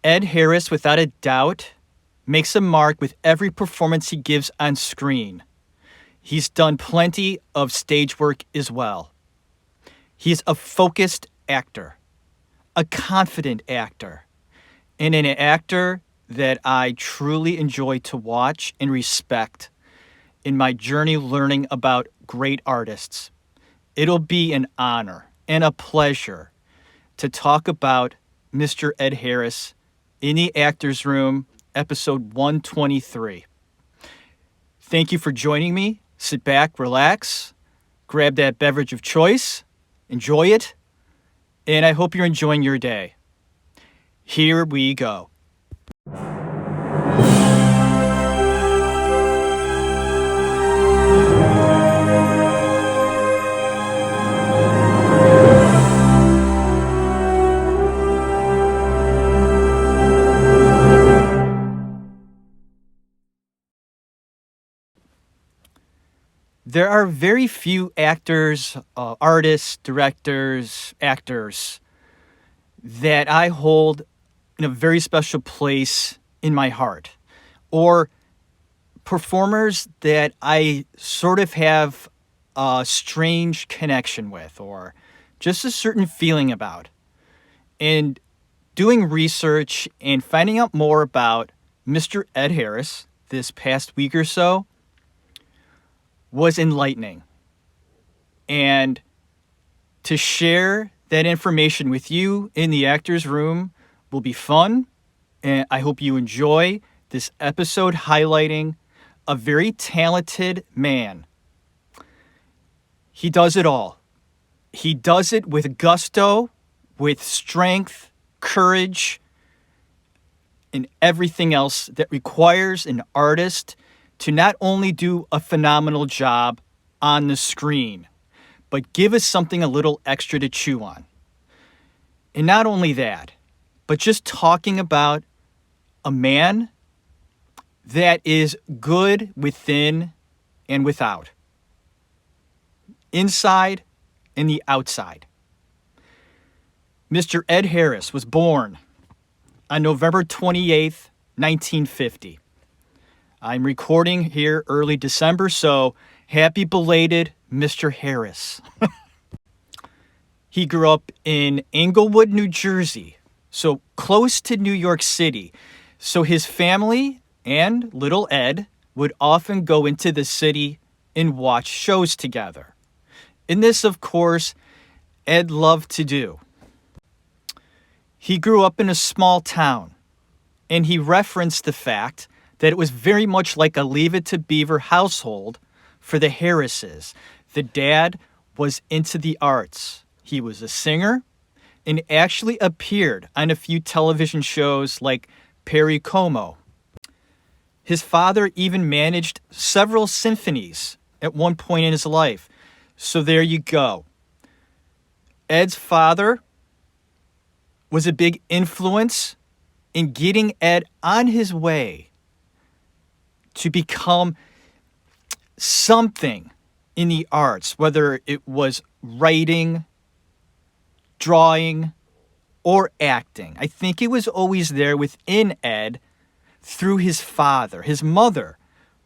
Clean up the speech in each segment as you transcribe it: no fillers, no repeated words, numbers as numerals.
Ed Harris, without a doubt, makes a mark with every performance he gives on screen. He's done plenty of stage work as well. He's a focused actor, a confident actor, and an actor that I truly enjoy to watch and respect in my journey learning about great artists. It'll be an honor and a pleasure to talk about Mr. Ed Harris in the Actors Room, episode 123. Thank you for joining me. Sit back, relax, grab that beverage of choice, enjoy it, and I hope you're enjoying your day. Here we go. There are very few actors, artists, directors, actors that I hold in a very special place in my heart, or performers that I sort of have a strange connection with, or just a certain feeling about. And doing research and finding out more about Mr. Ed Harris this past week or so was enlightening. And to share that information with you in the Actors Room will be fun, and I hope you enjoy this episode highlighting a very talented man. He does it all. He does it with gusto, with strength, courage, and everything else that requires an artist to not only do a phenomenal job on the screen, but give us something a little extra to chew on. And not only that, but just talking about a man that is good within and without, inside and the outside. Mr. Ed Harris was born on November 28th, 1950. I'm recording here early December, so happy belated Mr. Harris. He grew up in Englewood, New Jersey, so close to New York City. So his family and little Ed would often go into the city and watch shows together. And this, of course, Ed loved to do. He grew up in a small town, and he referenced the fact that it was very much like a Leave It to Beaver household for the Harrises. The dad was into the arts. He was a singer and actually appeared on a few television shows like Perry Como. His father even managed several symphonies at one point in his life. So there you go. Ed's father was a big influence in getting Ed on his way to become something in the arts, whether it was writing, drawing, or acting. I think it was always there within Ed through his father. His mother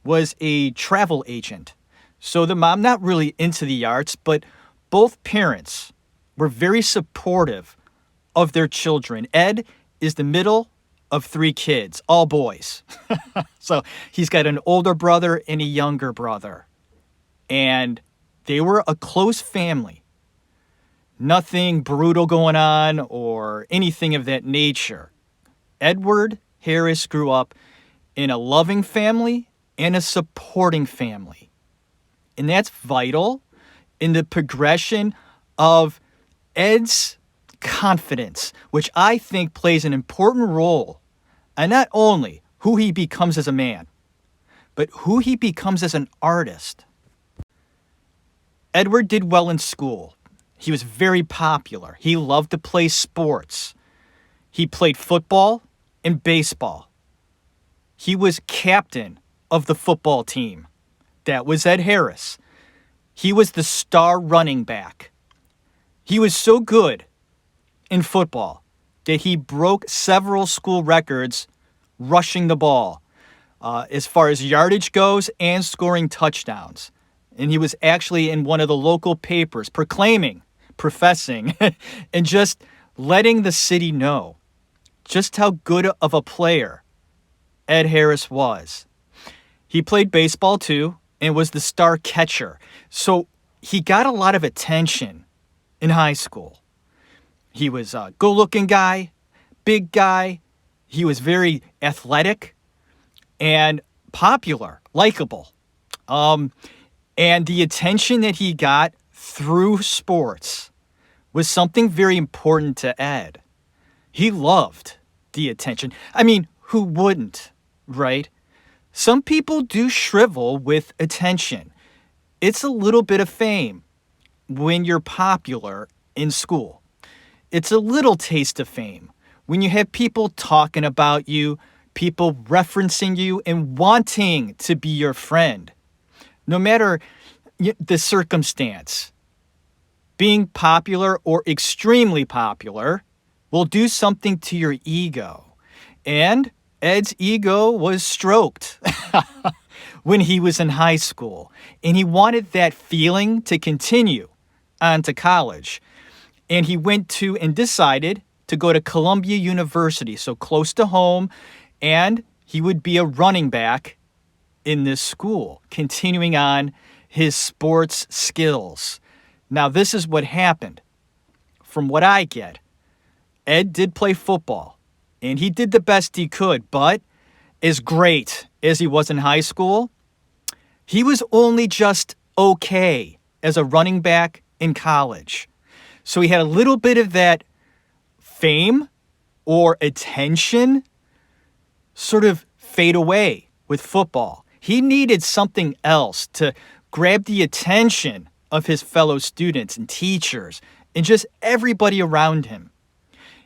was a travel agent, so the mom not really into the arts, but both parents were very supportive of their children. Ed is the middle of three kids, all boys. So he's got an older brother and a younger brother. And they were a close family. Nothing brutal going on or anything of that nature. Edward Harris grew up in a loving family and a supporting family. And that's vital in the progression of Ed's confidence, which I think plays an important role in not only who he becomes as a man, but who he becomes as an artist. Edward did well in school. He was very popular. He loved to play sports. He played football and baseball. He was captain of the football team. That was Ed Harris. He was the star running back. He was so good in football that he broke several school records rushing the ball as far as yardage goes and scoring touchdowns. And he was actually in one of the local papers professing, and just letting the city know just how good of a player Ed Harris was. He played baseball too and was the star catcher. So he got a lot of attention in high school. He was a good-looking guy, big guy. He was very athletic and popular, likable. And the attention that he got through sports was something very important to Ed. He loved the attention. I mean, who wouldn't, right? Some people do shrivel with attention. It's a little bit of fame when you're popular in school. It's a little taste of fame when you have people talking about you, people referencing you and wanting to be your friend. No matter the circumstance, being popular or extremely popular will do something to your ego. And Ed's ego was stroked when he was in high school, and he wanted that feeling to continue on to college. And he went to and decided to go to Columbia University, so close to home, and he would be a running back in this school, continuing on his sports skills. Now, this is what happened. From what I get, Ed did play football, and he did the best he could, but as great as he was in high school, he was only just okay as a running back in college. So he had a little bit of that fame or attention sort of fade away with football. He needed something else to grab the attention of his fellow students and teachers and just everybody around him.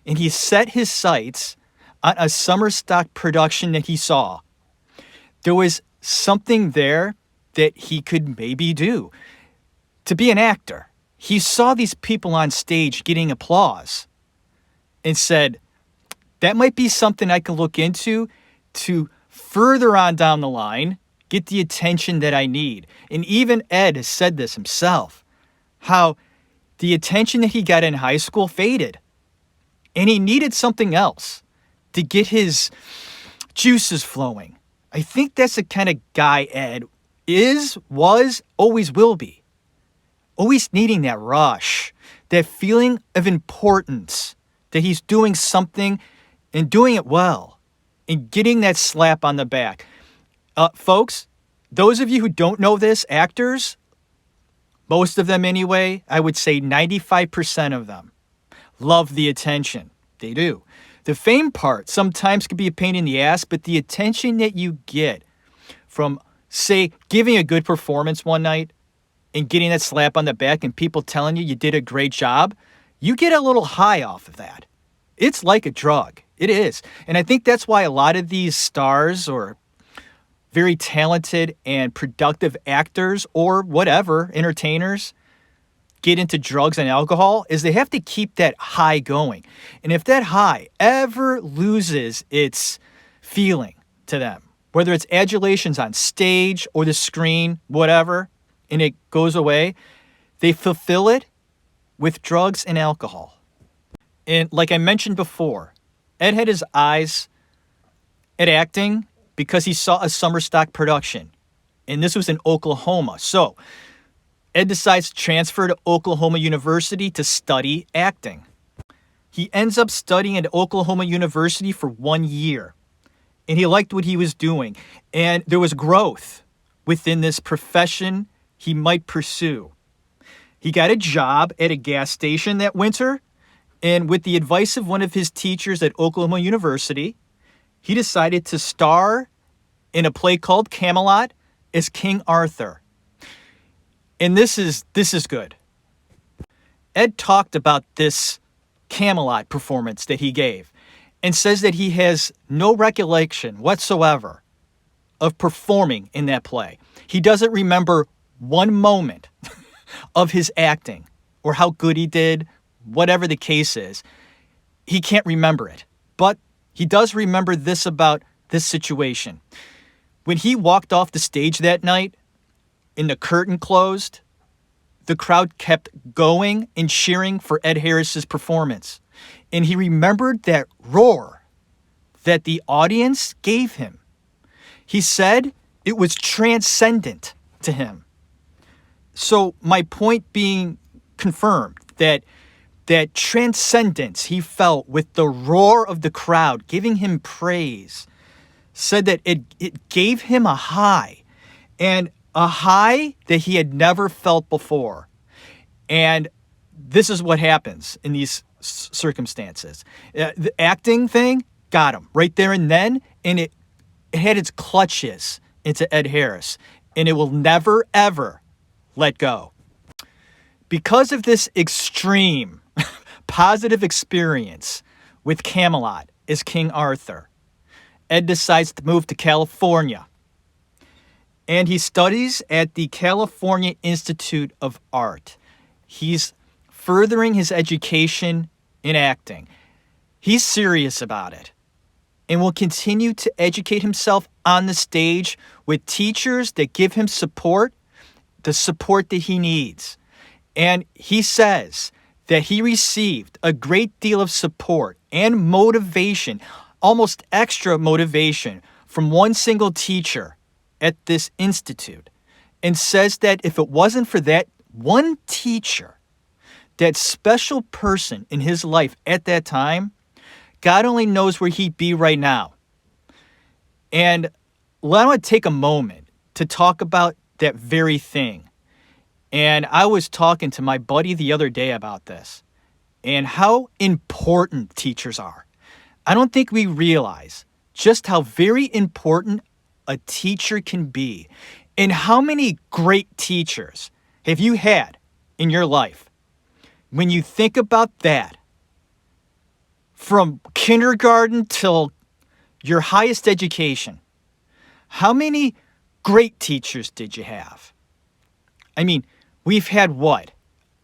And he set his sights on a summer stock production that he saw. There was something there that he could maybe do. To be an actor, he saw these people on stage getting applause and said, that might be something I could look into to further on down the line, get the attention that I need. And even Ed has said this himself, how the attention that he got in high school faded. And he needed something else to get his juices flowing. I think that's the kind of guy Ed is, was, always will be. Always needing that rush, that feeling of importance, that he's doing something and doing it well, and getting that slap on the back. Folks, those of you who don't know this, actors, most of them anyway, I would say 95% of them love the attention. They do. The fame part sometimes can be a pain in the ass, but the attention that you get from, say, giving a good performance one night and getting that slap on the back and people telling you did a great job, you get a little high off of that. It's like a drug. It is. And I think that's why a lot of these stars or very talented and productive actors or whatever, entertainers, get into drugs and alcohol, is they have to keep that high going. And if that high ever loses its feeling to them, whether it's adulations on stage or the screen, whatever, and it goes away, they fulfill it with drugs and alcohol. And like I mentioned before, Ed had his eyes at acting because he saw a summer stock production. And this was in Oklahoma. So Ed decides to transfer to Oklahoma University to study acting. He ends up studying at Oklahoma University for 1 year. And he liked what he was doing. And there was growth within this profession he might pursue. He got a job at a gas station that winter. And with the advice of one of his teachers at Oklahoma University, he decided to star in a play called Camelot as King Arthur. And this is good. Ed talked about this Camelot performance that he gave and says that he has no recollection whatsoever of performing in that play. He doesn't remember one moment of his acting or how good he did, whatever the case is. he can't remember it. But he does remember this about this situation. When he walked off the stage that night and the curtain closed, the crowd kept going and cheering for Ed Harris's performance. And he remembered that roar that the audience gave him. He said it was transcendent to him. So my point being confirmed that transcendence he felt with the roar of the crowd giving him praise, said that it gave him a high, and a high that he had never felt before. And this is what happens in these circumstances. The acting thing got him right there and then, and it had its clutches into Ed Harris, and it will never, ever let go. Because of this extreme positive experience with Camelot as King Arthur, Ed decides to move to California, and he studies at the California Institute of Art. He's furthering his education in acting. He's serious about it and will continue to educate himself on the stage with teachers that give him support, the support that he needs. And he says that he received a great deal of support and motivation, almost extra motivation, from one single teacher at this institute, and says that if it wasn't for that one teacher, that special person in his life at that time, God only knows where he'd be right now. And I want to take a moment to talk about that very thing. And I was talking to my buddy the other day about this and how important teachers are. I don't think we realize just how very important a teacher can be, and how many great teachers have you had in your life. When you think about that, from kindergarten till your highest education, how many great teachers did you have? I mean, we've had what?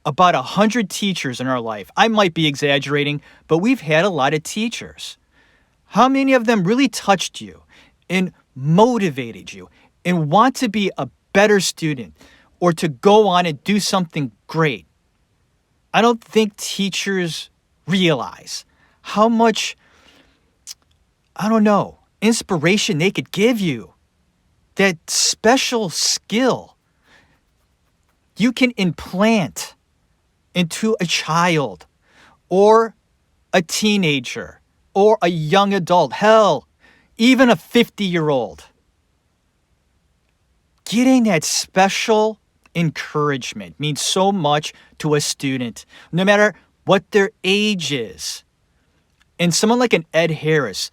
About 100 teachers in our life. I might be exaggerating, but we've had a lot of teachers. How many of them really touched you and motivated you and want to be a better student or to go on and do something great? I don't think teachers realize how much, inspiration they could give you. That special skill you can implant into a child or a teenager or a young adult, hell, even a 50-year-old. Getting that special encouragement means so much to a student, no matter what their age is. And someone like an Ed Harris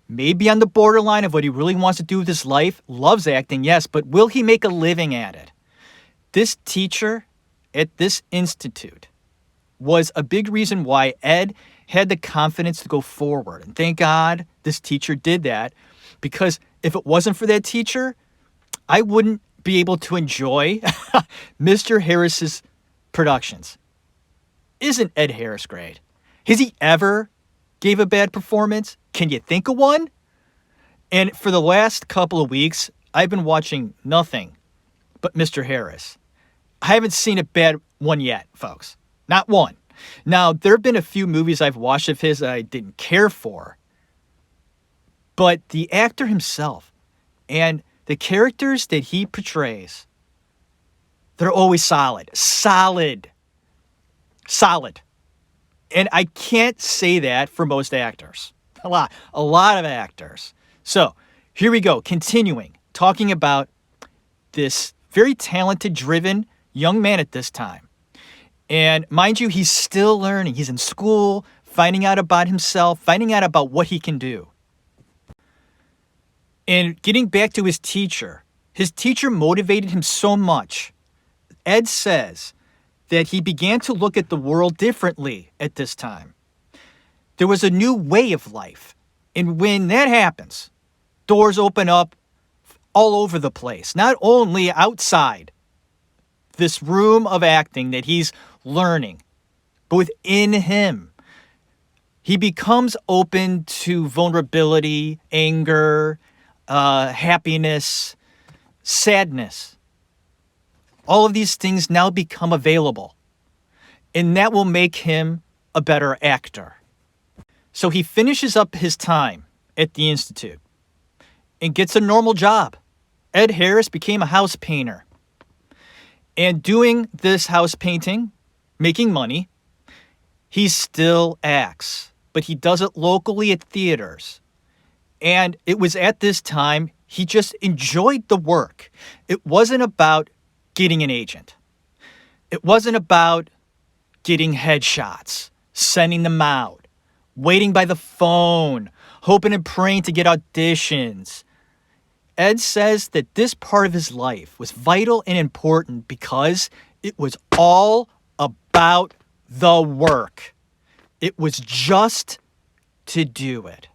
may be on the borderline of what he really wants to do with his life, loves acting, yes, but will he make a living at it? This teacher at this institute was a big reason why Ed had the confidence to go forward. And thank God this teacher did that, because if it wasn't for that teacher, I wouldn't be able to enjoy Mr. Harris's productions. Isn't Ed Harris great? Has he ever gave a bad performance? Can you think of one? And for the last couple of weeks, I've been watching nothing but Mr. Harris. I haven't seen a bad one yet, folks. Not one. Now, there have been a few movies I've watched of his that I didn't care for. But the actor himself and the characters that he portrays, they're always solid. Solid. And I can't say that for most actors. A lot of actors. So here we go, continuing, talking about this very talented, driven young man at this time. And mind you, he's still learning. He's in school, finding out about himself, finding out about what he can do. And getting back to his teacher motivated him so much. Ed says that he began to look at the world differently at this time. There was a new way of life. And when that happens, doors open up all over the place, not only outside this room of acting that he's learning, but within him. He becomes open to vulnerability, anger, happiness, sadness. All of these things now become available, and that will make him a better actor. So he finishes up his time at the Institute and gets a normal job. Ed Harris became a house painter. And doing this house painting, making money, he still acts, but he does it locally at theaters. And it was at this time he just enjoyed the work. It wasn't about getting an agent. It wasn't about getting headshots, sending them out, waiting by the phone, hoping and praying to get auditions. Ed says that this part of his life was vital and important because it was all about the work. It was just to do it,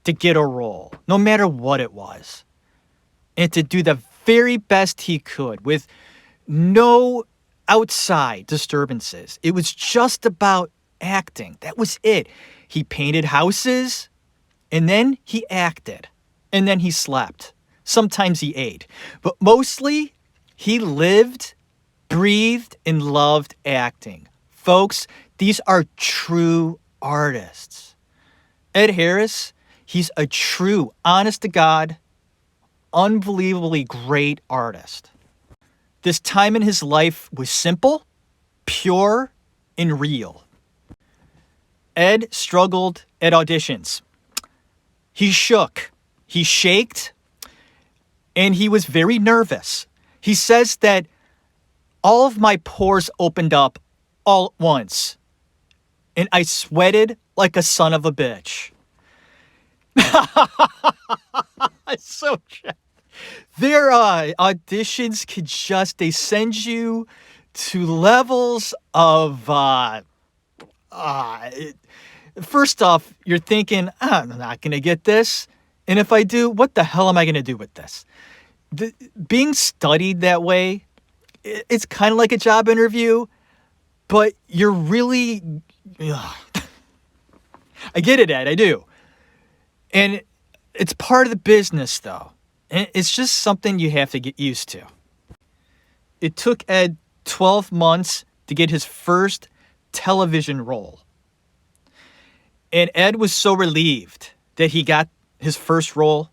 to get a role, no matter what it was, and to do the very best he could with no outside disturbances. It was just about acting. That was it. He painted houses, and then he acted, and then he slept. Sometimes he ate, but mostly he lived, breathed, and loved acting. Folks, these are true artists. Ed Harris, he's a true, honest-to-God, unbelievably great artist. This time in his life was simple, pure, and real. Ed struggled at auditions. He shook, he shaked, and he was very nervous. He says that all of my pores opened up all at once, and I sweated like a son of a bitch. So their auditions could just, they send you to levels of, first off, you're thinking, I'm not going to get this. And if I do, what the hell am I going to do with this? Being studied that way, it's kind of like a job interview, but you're really, I get it, Ed, I do. And it's part of the business, though. And it's just something you have to get used to. It took Ed 12 months to get his first television role. And Ed was so relieved that he got his first role.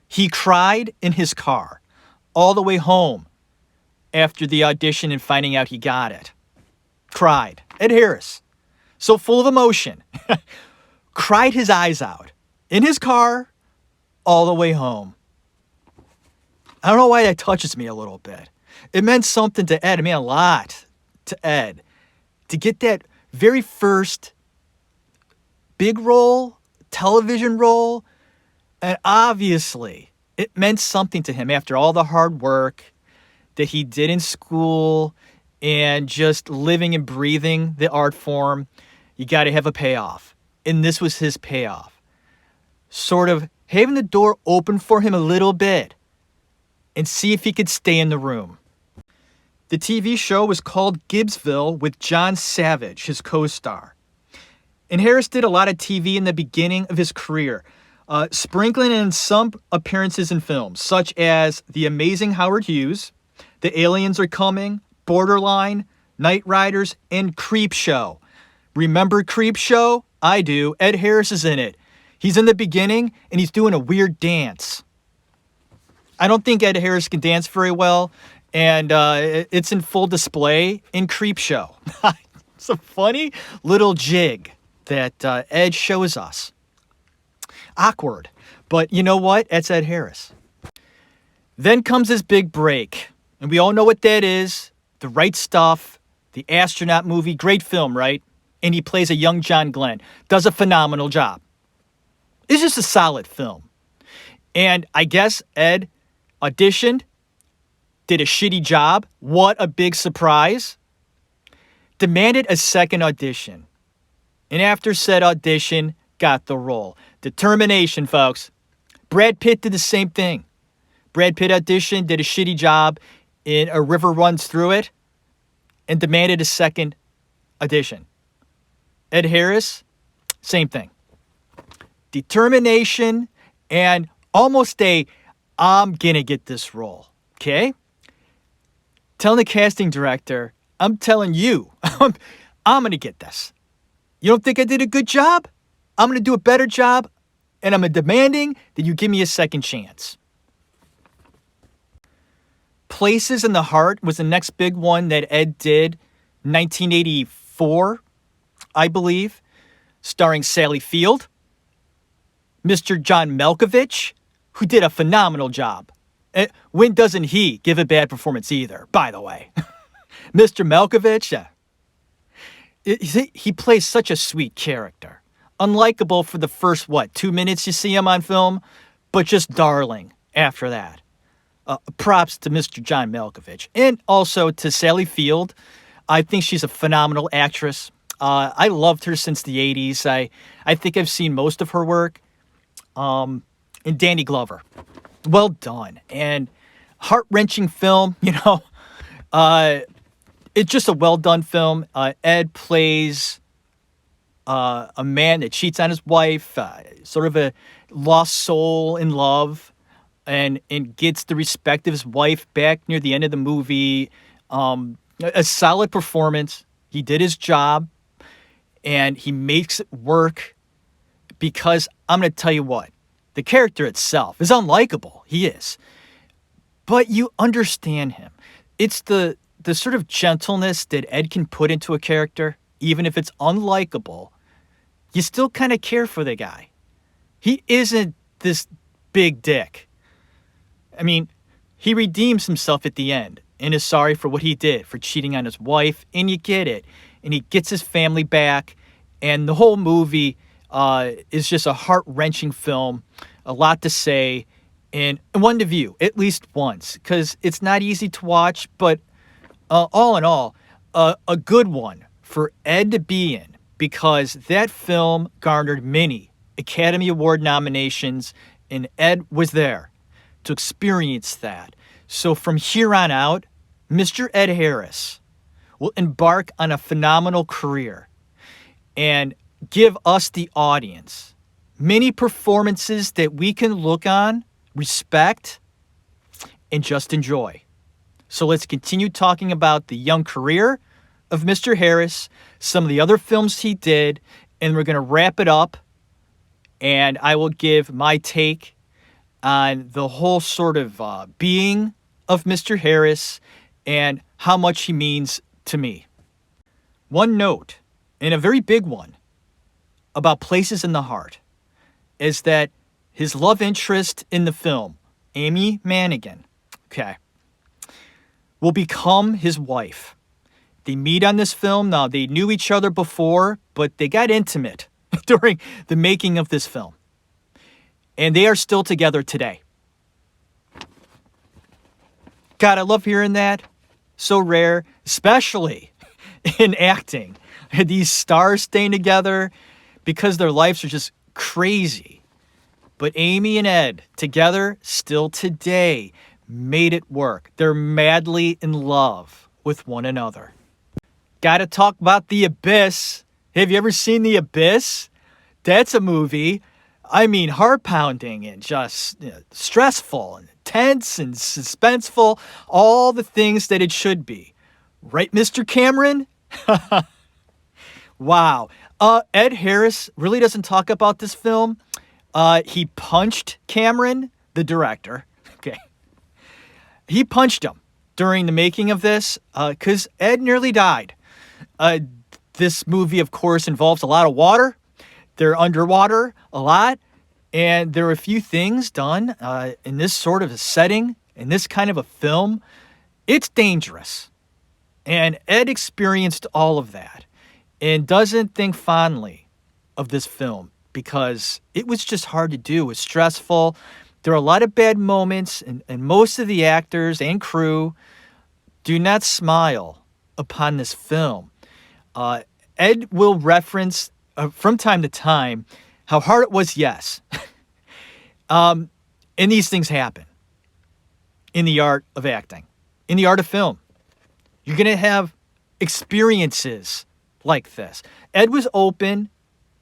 He cried in his car all the way home after the audition and finding out he got it. Cried. Ed Harris, so full of emotion, cried his eyes out in his car all the way home. I don't know why that touches me a little bit. It meant something to Ed. It meant a lot to Ed to get that very first big role, television role. And obviously, it meant something to him after all the hard work that he did in school and just living and breathing the art form. You got to have a payoff. And this was his payoff. Sort of having the door open for him a little bit and see if he could stay in the room. The TV show was called Gibbsville with John Savage, his co-star. And Harris did a lot of TV in the beginning of his career, sprinkling in some appearances in films, such as The Amazing Howard Hughes, The Aliens Are Coming, Borderline, Night Riders, and Creepshow. Remember Creepshow? I do. Ed Harris is in it. He's in the beginning, and he's doing a weird dance. I don't think Ed Harris can dance very well, and it's in full display in Creepshow. It's a funny little jig that Ed shows us. Awkward, but you know what? That's Ed Harris. Then comes his big break, and we all know what that is. The Right Stuff, the astronaut movie, great film, right? And he plays a young John Glenn. Does a phenomenal job. It's just a solid film. And I guess Ed auditioned, did a shitty job. What a big surprise. Demanded a second audition. And after said audition, got the role. Determination, folks. Brad Pitt did the same thing. Brad Pitt auditioned, did a shitty job in A River Runs Through It, and demanded a second audition. Ed Harris, same thing. Determination and almost I'm going to get this role. Okay? Telling the casting director, I'm telling you, I'm going to get this. You don't think I did a good job? I'm going to do a better job, and I'm demanding that you give me a second chance. Places in the Heart was the next big one that Ed did, 1984, I believe, starring Sally Field, Mr. John Malkovich, who did a phenomenal job. When doesn't he give a bad performance either, by the way? Mr. Malkovich, he plays such a sweet character. Unlikable for the first, 2 minutes you see him on film, but just darling after that. Props to Mr. John Malkovich. And also to Sally Field. I think she's a phenomenal actress. I loved her since the 80s. I think I've seen most of her work. And Danny Glover. Well done. And heart-wrenching film, it's just a well-done film. Ed plays a man that cheats on his wife, sort of a lost soul in love, and gets the respect of his wife back near the end of the movie. A solid performance. He did his job, and he makes it work because I'm going to tell you what, the character itself is unlikable. He is. But you understand him. It's the sort of gentleness that Ed can put into a character, even if it's unlikable. You still kind of care for the guy. He isn't this big dick. I mean, he redeems himself at the end and is sorry for what he did, for cheating on his wife, and you get it. And he gets his family back, and the whole movie is just a heart-wrenching film, a lot to say, and one to view at least once, because it's not easy to watch, but all in all, a good one for Ed to be in, because that film garnered many Academy Award nominations, and Ed was there to experience that. So from here on out, Mr. Ed Harris will embark on a phenomenal career and give us, the audience, many performances that we can look on, respect, and just enjoy. So let's continue talking about the young career of Mr. Harris, some of the other films he did, and we're going to wrap it up, and I will give my take on the whole sort of being of Mr. Harris and how much he means to me. One note, and a very big one, about Places in the Heart, is that his love interest in the film, Amy Mannigan, will become his wife. They meet on this film. Now, they knew each other before, but they got intimate during the making of this film. And they are still together today. God, I love hearing that. So rare, especially in acting. These stars staying together because their lives are just crazy. But Amy and Ed, together, still today, made it work. They're madly in love with one another. Gotta talk about The Abyss. Have you ever seen The Abyss? That's a movie, I mean, heart-pounding and just stressful and tense and suspenseful. All the things that it should be. Right, Mr. Cameron? Wow. Ed Harris really doesn't talk about this film. He punched Cameron, the director. Okay. He punched him during the making of this because Ed nearly died. This movie, of course, involves a lot of water. They're underwater a lot. And there are a few things done in this sort of a setting, in this kind of a film. It's dangerous. And Ed experienced all of that and doesn't think fondly of this film because it was just hard to do. It was stressful. There are a lot of bad moments, and most of the actors and crew do not smile upon this film. Ed will reference from time to time how hard it was, yes. And these things happen in the art of acting, in the art of film. You're going to have experiences like this. Ed was open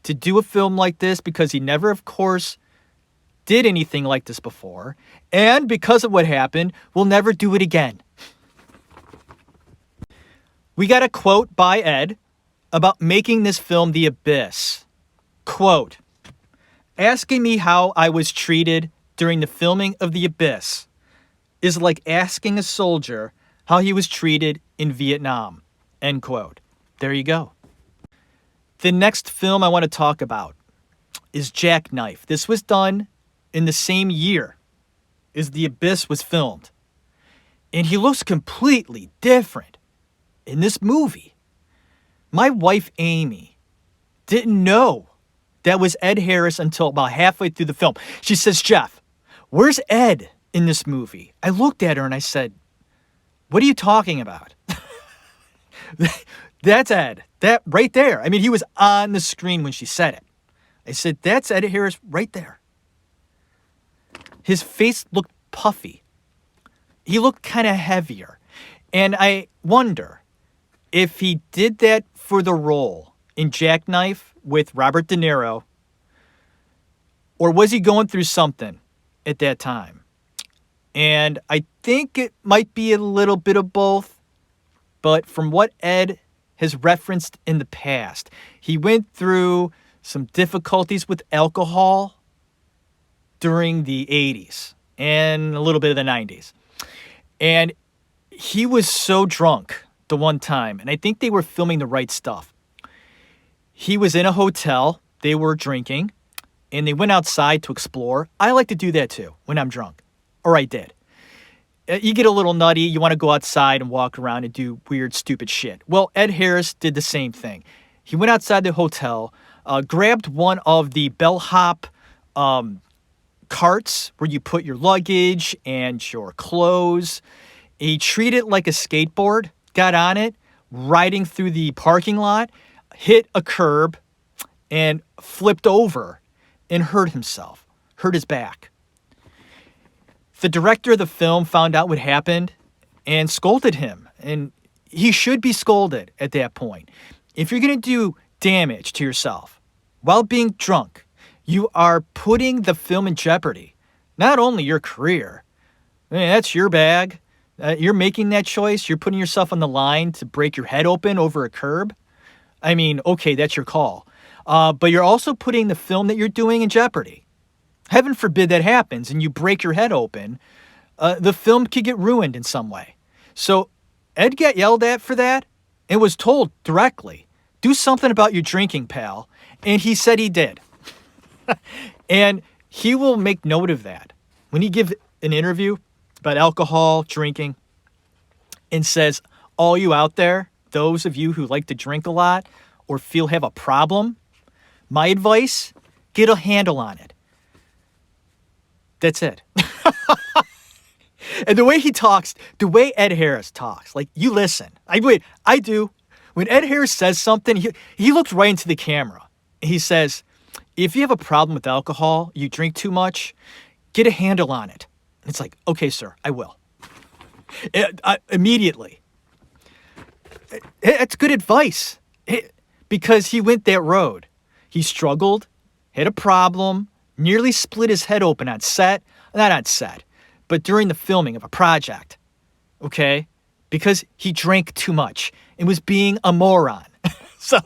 to do a film like this because he never, of course, did anything like this before. And because of what happened, will never do it again. We got a quote by Ed about making this film The Abyss. Quote, asking me how I was treated during the filming of The Abyss is like asking a soldier how he was treated in Vietnam. End quote. There you go. The next film I want to talk about is Jackknife. This was done in the same year as The Abyss was filmed. And he looks completely different in this movie. My wife, Amy, didn't know that was Ed Harris until about halfway through the film. She says, Jeff, where's Ed in this movie? I looked at her and I said, what are you talking about? That's Ed. That right there. I mean, he was on the screen when she said it. I said, that's Ed Harris right there. His face looked puffy. He looked kind of heavier. And I wonder if he did that for the role in Jackknife with Robert De Niro, or was he going through something at that time? And I think it might be a little bit of both, but from what Ed has referenced in the past, he went through some difficulties with alcohol during the 80s and a little bit of the 90s. And he was so drunk the one time, and I think they were filming The Right Stuff. He was in a hotel, they were drinking, and they went outside to explore. I like to do that too when I'm drunk, or I did. You get a little nutty, you want to go outside and walk around and do weird, stupid shit. Well, Ed Harris did the same thing. He went outside the hotel, grabbed one of the bellhop carts where you put your luggage and your clothes. He treated it like a skateboard, got on it, riding through the parking lot, hit a curb, and flipped over and hurt himself, hurt his back. The director of the film found out what happened and scolded him. And he should be scolded at that point. If you're going to do damage to yourself while being drunk, you are putting the film in jeopardy. Not only your career. I mean, that's your bag. You're making that choice. You're putting yourself on the line to break your head open over a curb. I mean, okay, that's your call. But you're also putting the film that you're doing in jeopardy. Heaven forbid that happens and you break your head open. The film could get ruined in some way. So Ed got yelled at for that and was told directly, do something about your drinking, pal. And he said he did. And he will make note of that. When he gives an interview about alcohol, drinking, and says, all you out there, those of you who like to drink a lot or feel have a problem, my advice, get a handle on it. That's it. And the way he talks, the way Ed Harris talks, like, you listen. I do. When Ed Harris says something, he looks right into the camera. He says, if you have a problem with alcohol, you drink too much, get a handle on it. It's like, okay, sir, I will. Immediately. It's good advice. Because he went that road. He struggled, had a problem, nearly split his head open on set. Not on set, but during the filming of a project. Okay? Because he drank too much and was being a moron. So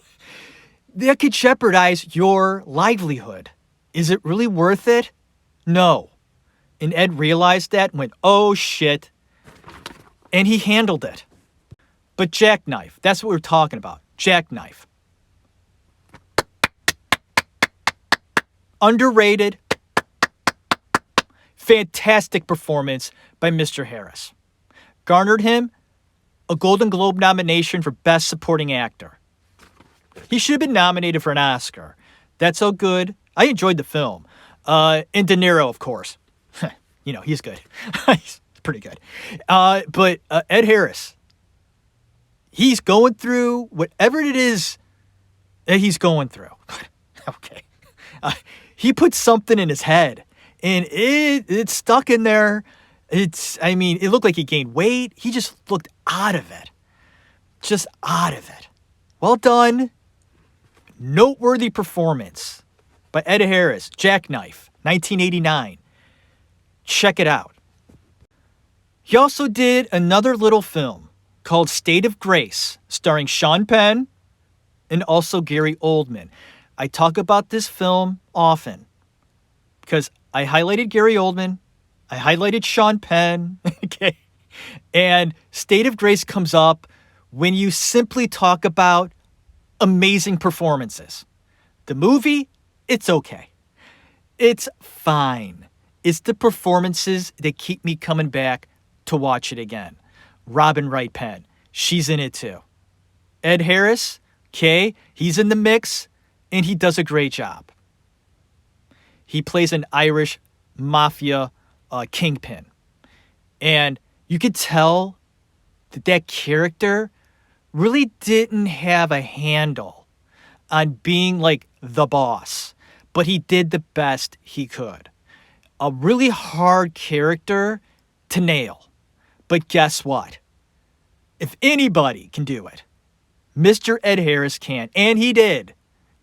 that could jeopardize your livelihood. Is it really worth it? No. And Ed realized that and went, oh shit. And he handled it. But Jackknife, that's what we're talking about. Jackknife. Underrated. Fantastic performance by Mr. Harris. Garnered him a Golden Globe nomination for Best Supporting Actor. He should have been nominated for an Oscar. That's so good. I enjoyed the film. And De Niro, of course. You know, he's good. He's pretty good. But Ed Harris, he's going through whatever it is that he's going through. Okay. He put something in his head, and it's stuck in there. It looked like he gained weight. He just looked out of it. Just out of it. Well done. Noteworthy performance by Ed Harris, Jackknife, 1989. Check it out. He also did another little film called State of Grace, starring Sean Penn and also Gary Oldman. I talk about this film often because I highlighted Gary Oldman, I highlighted Sean Penn, okay? And State of Grace comes up when you simply talk about amazing performances. The movie, it's okay. It's fine. It's the performances that keep me coming back to watch it again. Robin Wright Penn, she's in it too. Ed Harris, okay, he's in the mix, and he does a great job. He plays an Irish mafia kingpin. And you could tell that that character really didn't have a handle on being like the boss, but he did the best he could. A really hard character to nail. But guess what? If anybody can do it, Mr. Ed Harris can, and he did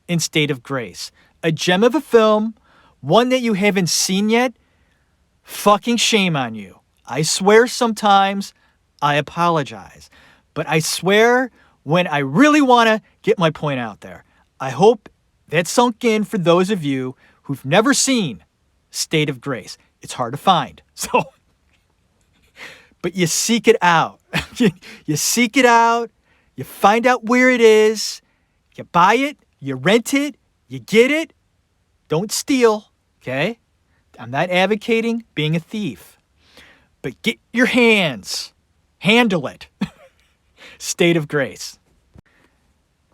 in State of Grace. A gem of a film, one that you haven't seen yet, fucking shame on you. I swear sometimes, I apologize. But I swear when I really want to get my point out there. I hope that sunk in for those of you who've never seen State of Grace. It's hard to find. So, but you seek it out. You seek it out. You find out where it is. You buy it. You rent it. You get it. Don't steal. Okay? I'm not advocating being a thief. But get your hands. Handle it. State of Grace.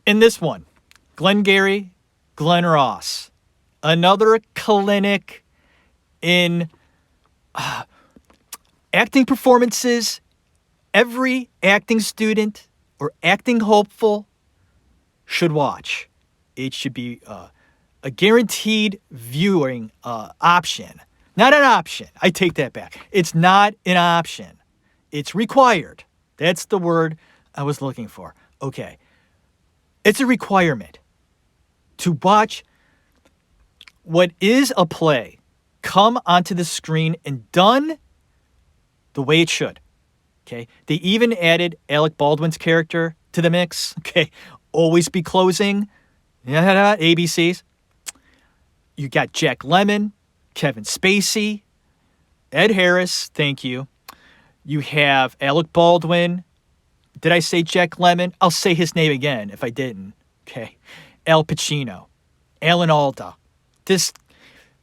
In this one, Glengarry Glen Ross. Another clinic in acting performances. Every acting student or acting hopeful should watch. It should be a guaranteed viewing option. Not an option. I take that back. It's not an option. It's required. That's the word I was looking for. Okay. It's a requirement to watch what is a play come onto the screen and done the way it should. Okay. They even added Alec Baldwin's character to the mix. Okay. Always be closing. ABCs. You got Jack Lemmon, Kevin Spacey, Ed Harris. Thank you. You have Alec Baldwin. Did I say Jack Lemmon? I'll say his name again if I didn't. Okay. Al Pacino. Alan Alda.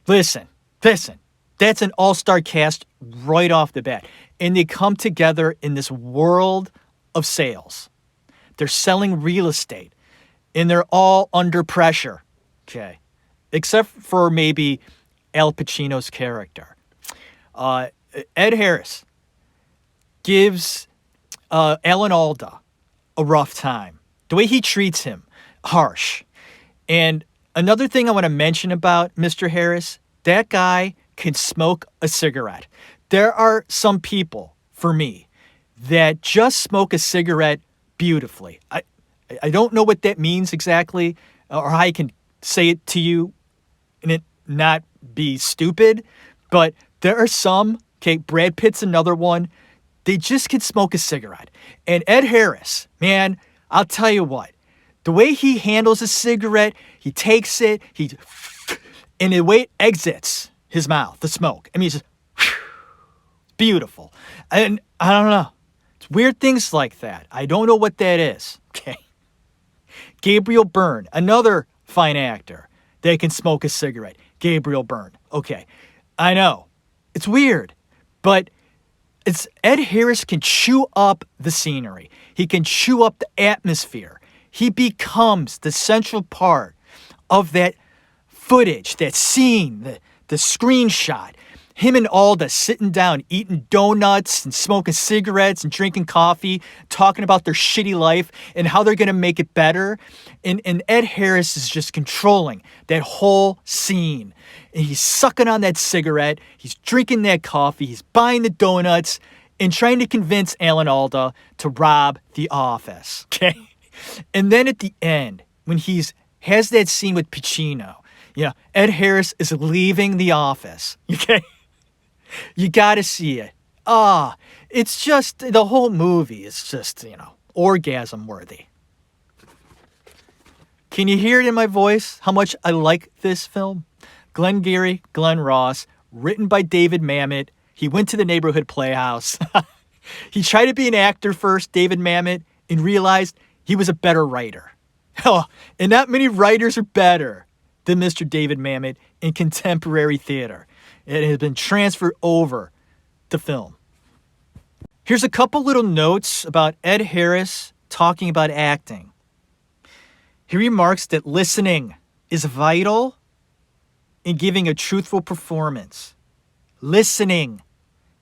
Listen. That's an all-star cast right off the bat. And they come together in this world of sales. They're selling real estate. And they're all under pressure. Okay. Except for maybe Al Pacino's character. Ed Harris gives Alan Alda a rough time. The way he treats him, harsh. And another thing I want to mention about Mr. Harris, that guy can smoke a cigarette. There are some people, for me, that just smoke a cigarette beautifully. I don't know what that means exactly, or how I can say it to you and it not be stupid, but there are some, okay, Brad Pitt's another one, they just can smoke a cigarette. And Ed Harris, man, I'll tell you what, the way he handles a cigarette, he takes it, and the way it exits his mouth, the smoke, I mean, it's just beautiful. And I don't know, it's weird things like that. I don't know what that is, okay? Gabriel Byrne, another fine actor. They can smoke a cigarette. Gabriel Byrne. Okay. I know. It's weird. But Ed Harris can chew up the scenery. He can chew up the atmosphere. He becomes the central part of that footage, that scene, the screenshot. Him and Alda sitting down, eating donuts and smoking cigarettes and drinking coffee, talking about their shitty life and how they're going to make it better. And Ed Harris is just controlling that whole scene. And he's sucking on that cigarette. He's drinking that coffee. He's buying the donuts and trying to convince Alan Alda to rob the office. Okay? And then at the end, when has that scene with Pacino, Ed Harris is leaving the office. Okay, you got to see it. It's just the whole movie is just orgasm worthy. Can you hear it in my voice how much I like this film? Glenn Gary, Glenn Ross, written by David Mamet. He went to the neighborhood playhouse. He tried to be an actor first, David Mamet, and realized he was a better writer. Oh, and not many writers are better than Mr. David Mamet in contemporary theater. It has been transferred over to film. Here's a couple little notes about Ed Harris talking about acting. He remarks that listening is vital in giving a truthful performance. Listening.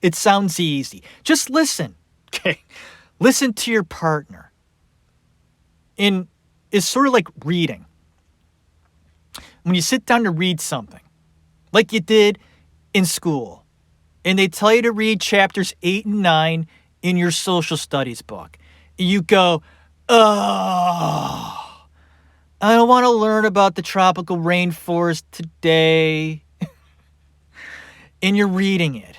It sounds easy. Just listen. Okay. Listen to your partner. It's sort of like reading. When you sit down to read something, like you did in school, and they tell you to read chapters 8 and 9 in your social studies book, and you go, oh, I don't want to learn about the tropical rainforest today. And you're reading it.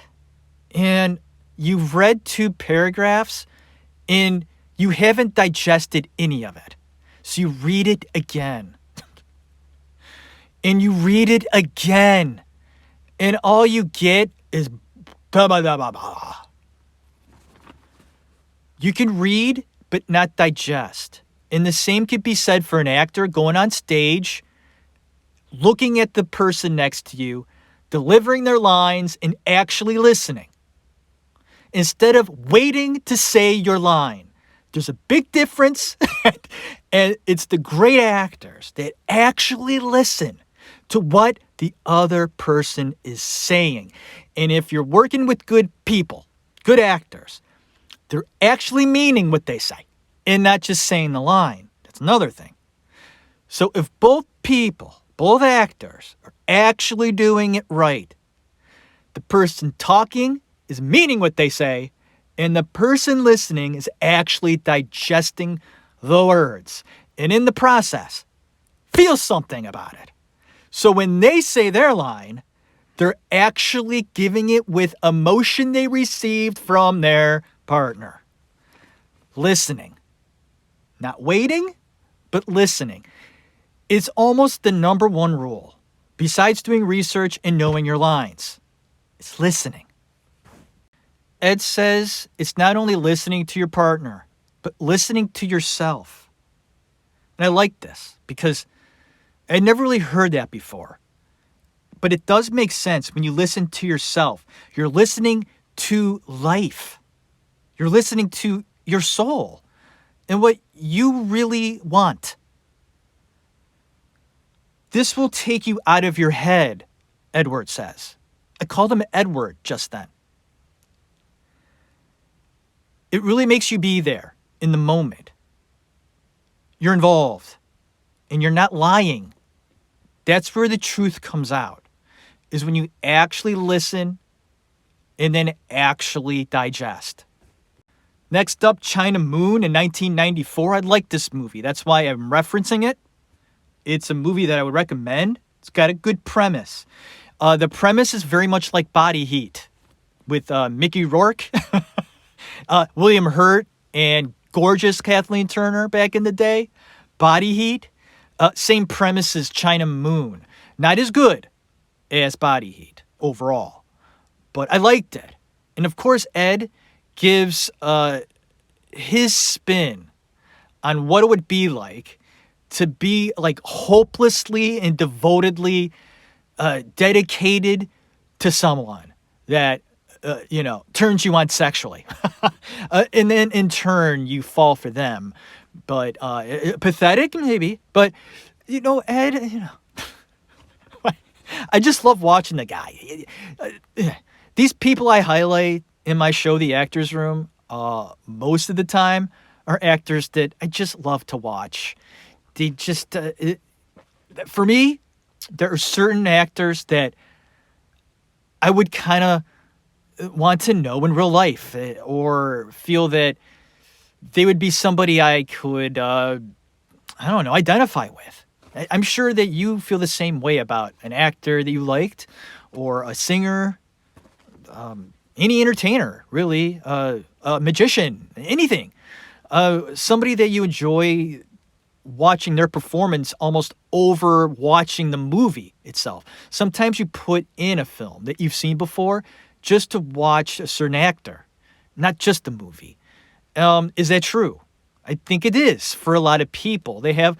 And you've read 2 paragraphs and you haven't digested any of it. So you read it again. And you read it again. And all you get is blah, blah, blah, blah, blah. You can read, but not digest. And the same could be said for an actor going on stage, looking at the person next to you, delivering their lines, and actually listening. Instead of waiting to say your line. There's a big difference, and it's the great actors that actually listen to what the other person is saying. And if you're working with good people, good actors, they're actually meaning what they say. And not just saying the line. That's another thing. So if both actors, are actually doing it right, the person talking is meaning what they say, and the person listening is actually digesting the words. And in the process, feel something about it. So when they say their line, they're actually giving it with emotion they received from their partner. Listening. Not waiting, but listening. It's almost the number one rule, besides doing research and knowing your lines. It's listening. Ed says it's not only listening to your partner, but listening to yourself. And I like this because I never really heard that before. But it does make sense when you listen to yourself. You're listening to life. You're listening to your soul. And what you really want. This will take you out of your head, Edward says. I called him Edward just then. It really makes you be there in the moment. You're involved and you're not lying. That's where the truth comes out, is when you actually listen and then actually digest. Next up, China Moon in 1994. I like this movie. That's why I'm referencing it. It's a movie that I would recommend. It's got a good premise. The premise is very much like Body Heat with Mickey Rourke, William Hurt, and gorgeous Kathleen Turner back in the day. Body Heat, same premise as China Moon. Not as good as Body Heat overall, but I liked it. And of course, Ed gives his spin on what it would be like to be like hopelessly and devotedly dedicated to someone that turns you on sexually, and then in turn you fall for them. But pathetic maybe, but Ed, I just love watching the guy. These people I highlight in my show, The Actors Room, most of the time are actors that I just love to watch. They just, for me, there are certain actors that I would kind of want to know in real life, or feel that they would be somebody I could, I don't know, identify with. I'm sure that you feel the same way about an actor that you liked, or a singer, any entertainer, really, a magician, anything. Somebody that you enjoy watching their performance almost over watching the movie itself. Sometimes you put in a film that you've seen before just to watch a certain actor, not just the movie. Is that true? I think it is for a lot of people. They have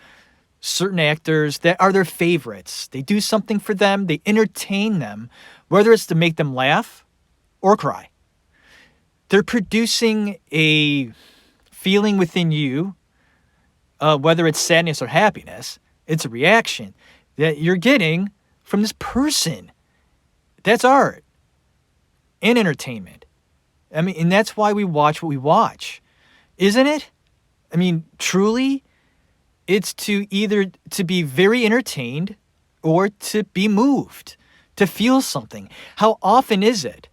certain actors that are their favorites. They do something for them, they entertain them, whether it's to make them laugh or cry. They're producing a feeling within you, whether it's sadness or happiness. It's a reaction that you're getting from this person. That's art and entertainment. I mean, and that's why we watch what we watch, isn't it? I mean, truly, it's to either to be very entertained or to be moved, to feel something. How often is it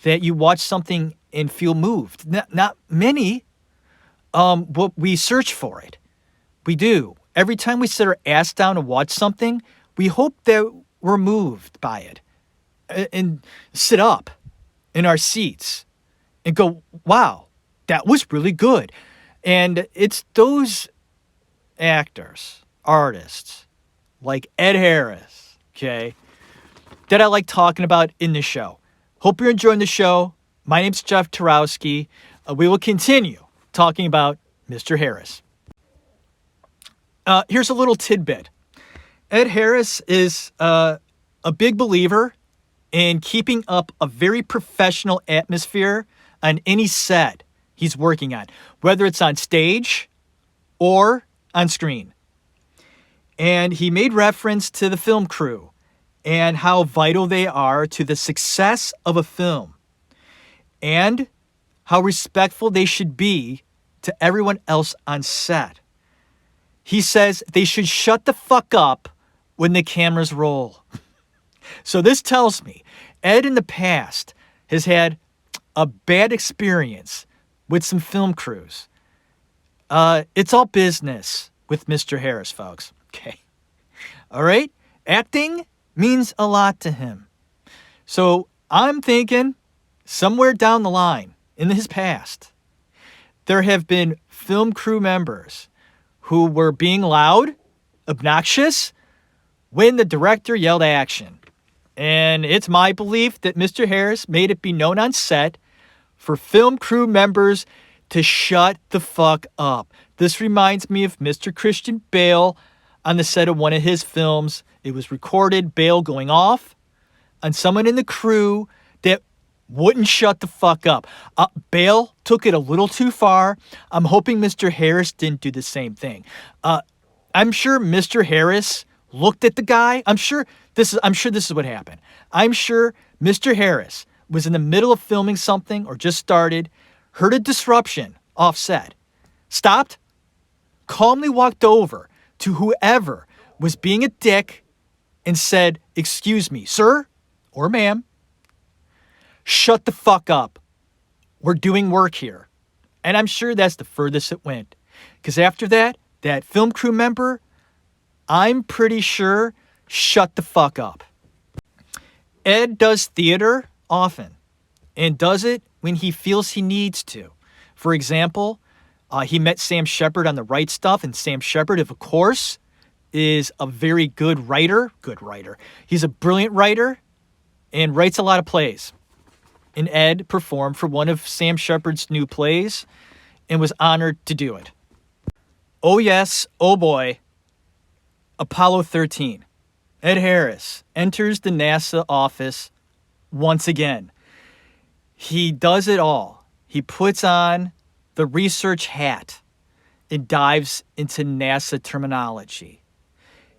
that you watch something and feel moved? Not many, but we search for it. We do. Every time we sit our ass down to watch something, we hope that we're moved by it and sit up in our seats and go, wow, that was really good. And it's those actors, artists like Ed Harris, okay, that I like talking about in the show. Hope you're enjoying the show. My name's Jeff Tarowski. We will continue talking about Mr. Harris. Here's a little tidbit. Ed Harris is a big believer in keeping up a very professional atmosphere on any set he's working on, whether it's on stage or on screen. And he made reference to the film crew and how vital they are to the success of a film, and how respectful they should be to everyone else on set. He says they should shut the fuck up when the cameras roll. So this tells me Ed in the past has had a bad experience with some film crews. It's all business with Mr. Harris, folks. Okay. All right? Acting means a lot to him. So I'm thinking somewhere down the line in his past, there have been film crew members who were being loud, obnoxious, when the director yelled action. And it's my belief that Mr. Harris made it be known on set for film crew members to shut the fuck up. This reminds me of Mr. Christian Bale on the set of one of his films. It was recorded, Bale going off on someone in the crew that wouldn't shut the fuck up. Bale took it a little too far. I'm hoping Mr. Harris didn't do the same thing. I'm sure Mr. Harris looked at the guy. I'm sure this is what happened. I'm sure Mr. Harris was in the middle of filming something or just started, heard a disruption off set, stopped, calmly walked over to whoever was being a dick and said, "Excuse me, sir or ma'am, shut the fuck up. We're doing work here." And I'm sure that's the furthest it went. Because after that film crew member, I'm pretty sure, shut the fuck up. Ed does theater often and does it when he feels he needs to. For example, he met Sam Shepard on The Right Stuff, and Sam Shepard, of course, is a very good writer. He's a brilliant writer and writes a lot of plays. And Ed performed for one of Sam Shepard's new plays and was honored to do it. Oh yes, oh boy, Apollo 13. Ed Harris enters the NASA office once again. He does it all. He puts on the research hat and dives into NASA terminology.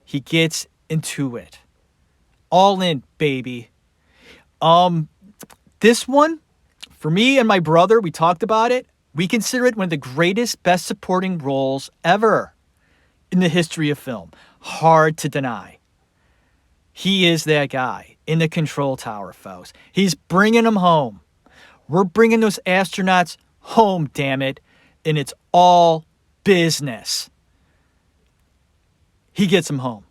He gets into it. All in, baby. This one, for me and my brother, we talked about it. We consider it one of the greatest, best supporting roles ever in the history of film. Hard to deny. He is that guy in the control tower, folks. He's bringing them home. We're bringing those astronauts home, damn it. and it's all business. He gets him home.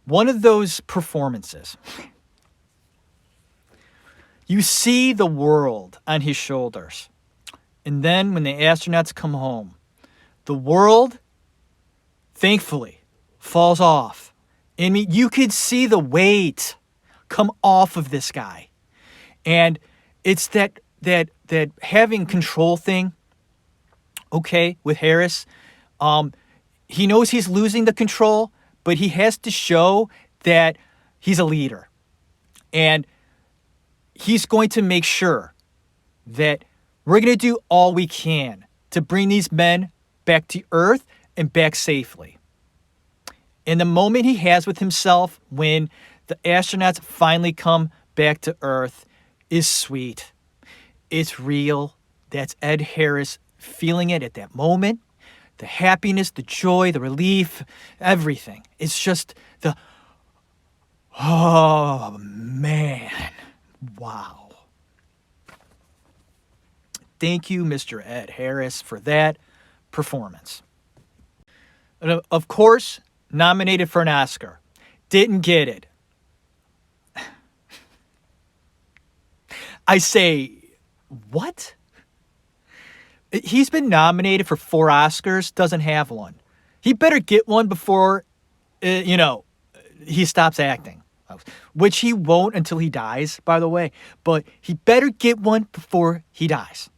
One of those performances, you see the world on his shoulders. And then when the astronauts come home, the world, thankfully, falls off. I mean, you could see the weight come off of this guy. And it's that having control thing, okay, with Harris. He knows he's losing the control, but he has to show that he's a leader. And he's going to make sure that we're going to do all we can to bring these men back to Earth and back safely. And the moment he has with himself when the astronauts finally come back to Earth is sweet. It's real. That's Ed Harris feeling it at that moment. The happiness, the joy, the relief, everything. It's just oh man, wow. Thank you, Mr. Ed Harris, for that performance. And of course, nominated for an Oscar. Didn't get it. I say, what? He's been nominated for 4 Oscars, doesn't have one. He better get one before, he stops acting. Which he won't until he dies, by the way. But he better get one before he dies.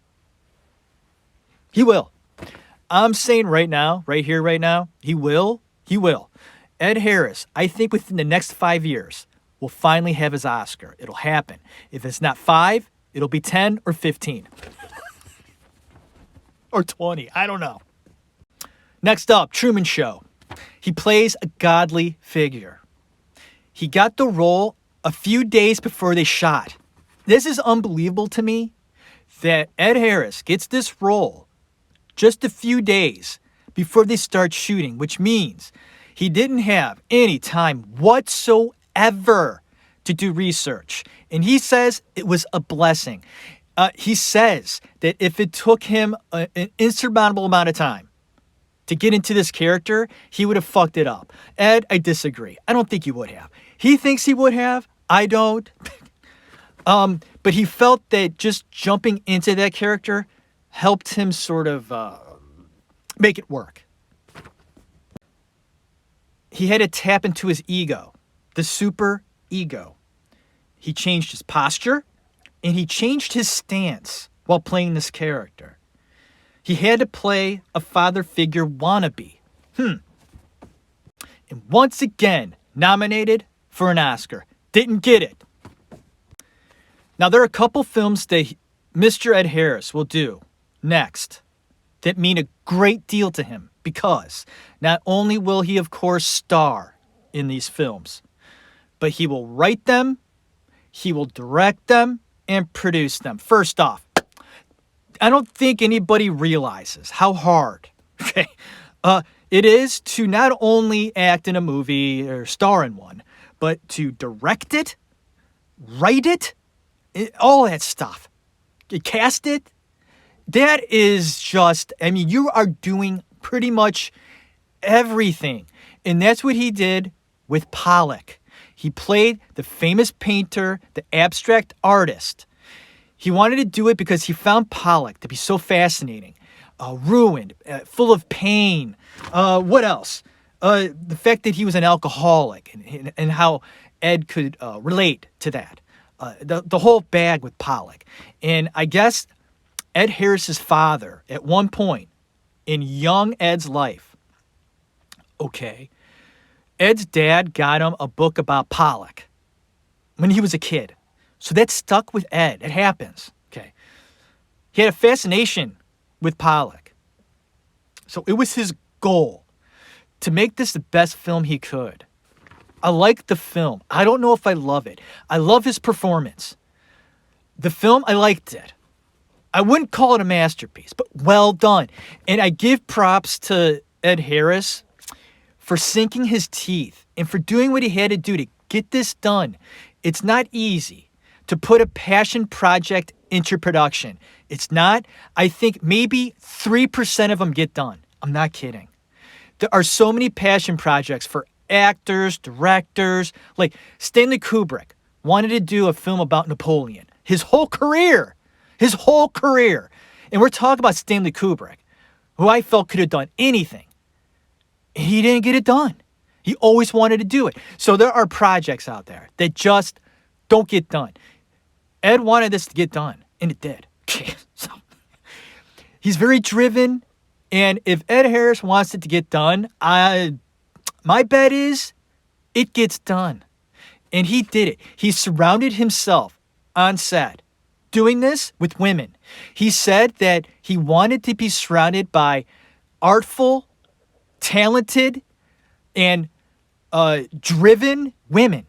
He will. I'm saying right now, right here, right now, he will. He will. Ed Harris, I think within the next 5 years, will finally have his Oscar. It'll happen. If it's not 5, it'll be 10 or 15. Or 20. I don't know. Next up, Truman Show. He plays a godly figure. He got the role a few days before they shot. This is unbelievable to me that Ed Harris gets this role just a few days before they start shooting, which means he didn't have any time whatsoever to do research. And he says it was a blessing. He says that if it took him an insurmountable amount of time to get into this character, he would have fucked it up. Ed, I disagree. I don't think he would have. He thinks he would have. I don't. But he felt that just jumping into that character helped him sort of make it work. He had to tap into his ego, the super ego. He changed his posture, and he changed his stance while playing this character. He had to play a father figure wannabe. And once again, nominated for an Oscar. Didn't get it. Now, there are a couple films that Mr. Ed Harris will do next that mean a great deal to him because not only will he, of course, star in these films, but he will write them, he will direct them, and produce them. First off, I don't think anybody realizes how hard it is to not only act in a movie or star in one, but to direct it, write it, all that stuff. Cast it. That is just, you are doing pretty much everything. And that's what he did with Pollock. He played the famous painter, the abstract artist. He wanted to do it because he found Pollock to be so fascinating, ruined, full of pain. What else? The fact that he was an alcoholic and how Ed could relate to that. The whole bag with Pollock. And I guess Ed Harris's father, at one point in young Ed's life, Ed's dad got him a book about Pollock when he was a kid. So that stuck with Ed. It happens. He had a fascination with Pollock. So it was his goal to make this the best film he could. I like the film. I don't know if I love it. I love his performance. The film, I liked it. I wouldn't call it a masterpiece, but well done. And I give props to Ed Harris for sinking his teeth and for doing what he had to do to get this done. It's not easy to put a passion project into production. It's not, I think maybe 3% of them get done. I'm not kidding. There are so many passion projects for actors, directors, like Stanley Kubrick wanted to do a film about Napoleon. His whole career. And we're talking about Stanley Kubrick, who I felt could have done anything. And he didn't get it done. He always wanted to do it. So there are projects out there that just don't get done. Ed wanted this to get done, and it did. So, he's very driven, and if Ed Harris wants it to get done, my bet is it gets done. And he did it. He surrounded himself on set doing this with women. He said that he wanted to be surrounded by artful, talented, and driven women.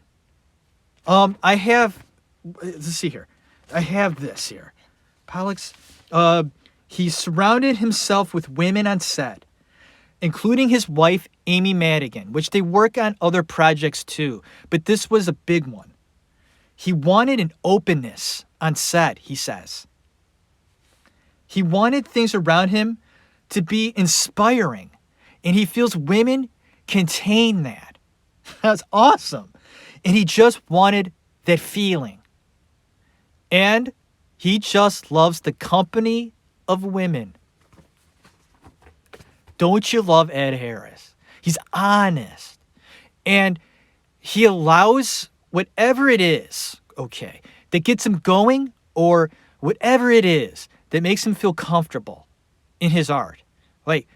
Let's see here. I have this here. Pollock's, he surrounded himself with women on set, including his wife, Amy Madigan, which they work on other projects too, but this was a big one. He wanted an openness on set, he says. He wanted things around him to be inspiring, and he feels women contain that. That's awesome. And he just wanted that feeling. And he just loves the company of women. Don't you love Ed Harris? He's honest. And he allows whatever it is, okay, that gets him going, or whatever it is that makes him feel comfortable in his art. Like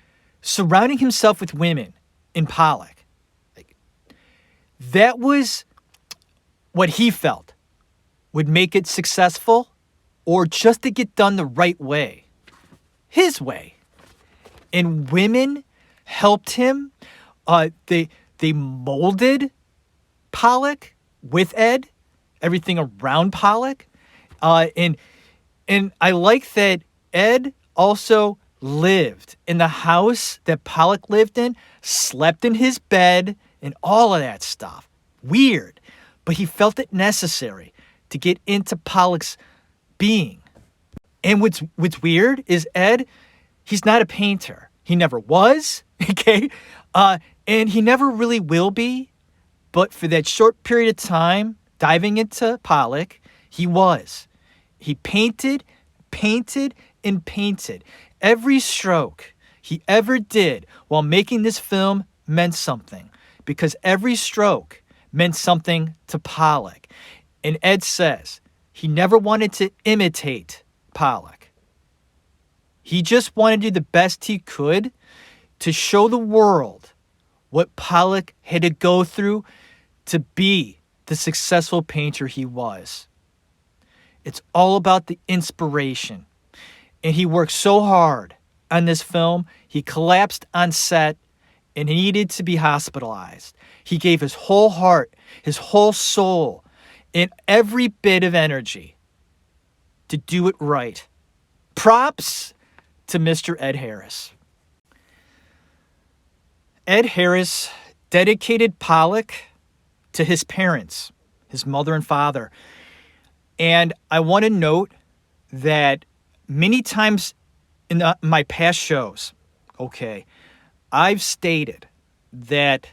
surrounding himself with women in Pollock. Like, that was what he felt would make it successful, or just to get done the right way. His way. And women helped him. They molded Pollock with Ed, everything around Pollock. And I like that Ed also lived in the house that Pollock lived in, slept in his bed, and all of that stuff. Weird. But he felt it necessary to get into Pollock's being. And what's weird is Ed, he's not a painter. He never was, okay? And he never really will be. But for that short period of time, diving into Pollock, he was. He painted, and painted. Every stroke he ever did while making this film meant something, because every stroke meant something to Pollock. And Ed says he never wanted to imitate Pollock. He just wanted to do the best he could to show the world what Pollock had to go through to be the successful painter he was. It's all about the inspiration. And he worked so hard on this film, he collapsed on set and he needed to be hospitalized. He gave his whole heart, his whole soul, and every bit of energy to do it right. Props to Mr. Ed Harris. Ed Harris dedicated Pollock to his parents, his mother and father. And I want to note that many times in my past shows, okay, I've stated that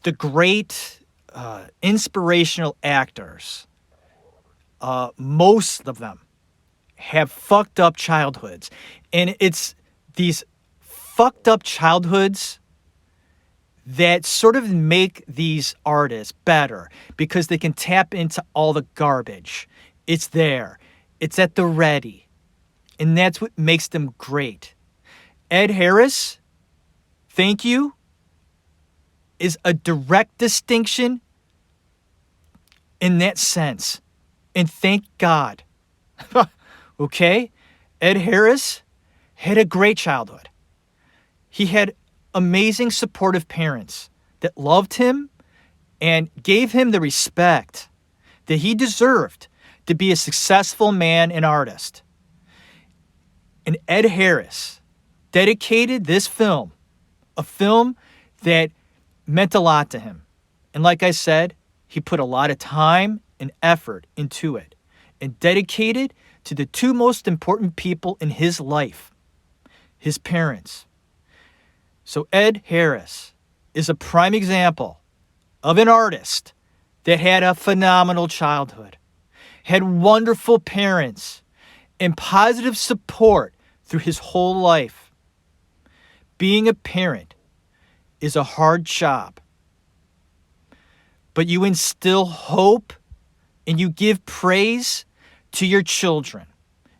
the great inspirational actors, most of them have fucked up childhoods. And it's these fucked up childhoods that sort of make these artists better because they can tap into all the garbage. It's there. It's at the ready. And that's what makes them great. Ed Harris, thank you, is a direct distinction in that sense. And thank God. Okay? Ed Harris had a great childhood. He had amazing supportive parents that loved him and gave him the respect that he deserved to be a successful man and artist. And Ed Harris dedicated this film, a film that meant a lot to him. And like I said, he put a lot of time and effort into it and dedicated to the two most important people in his life, his parents. So Ed Harris is a prime example of an artist that had a phenomenal childhood, had wonderful parents, and positive support through his whole life. Being a parent is a hard job, but you instill hope and you give praise to your children.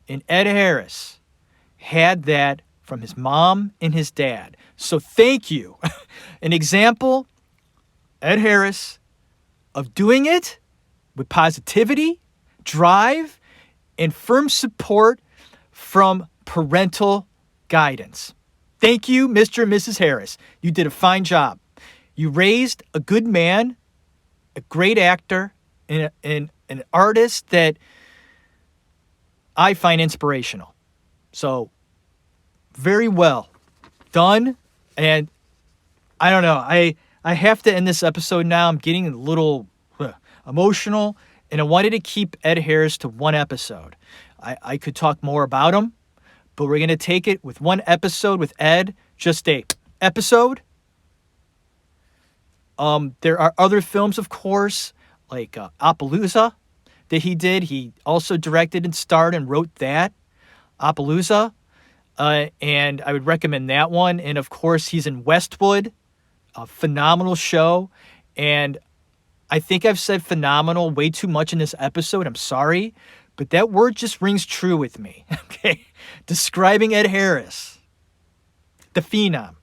And Ed Harris had that from his mom and his dad. So thank you. An example, Ed Harris, of doing it with positivity, drive, and firm support from parental guidance. Thank you, Mr. and Mrs. Harris. You did a fine job. You raised a good man, a great actor, and an artist that I find inspirational. So, very well done. And I don't know, I have to end this episode now. I'm getting a little emotional, and I wanted to keep Ed Harris to one episode. I could talk more about him, but we're going to take it with one episode with Ed, just a episode. There are other films, of course, like Appaloosa that he did. He also directed and starred and wrote that, Appaloosa. And I would recommend that one. And, of course, he's in Westwood, a phenomenal show. And I think I've said phenomenal way too much in this episode. I'm sorry. But that word just rings true with me. Okay? Describing Ed Harris, the phenom.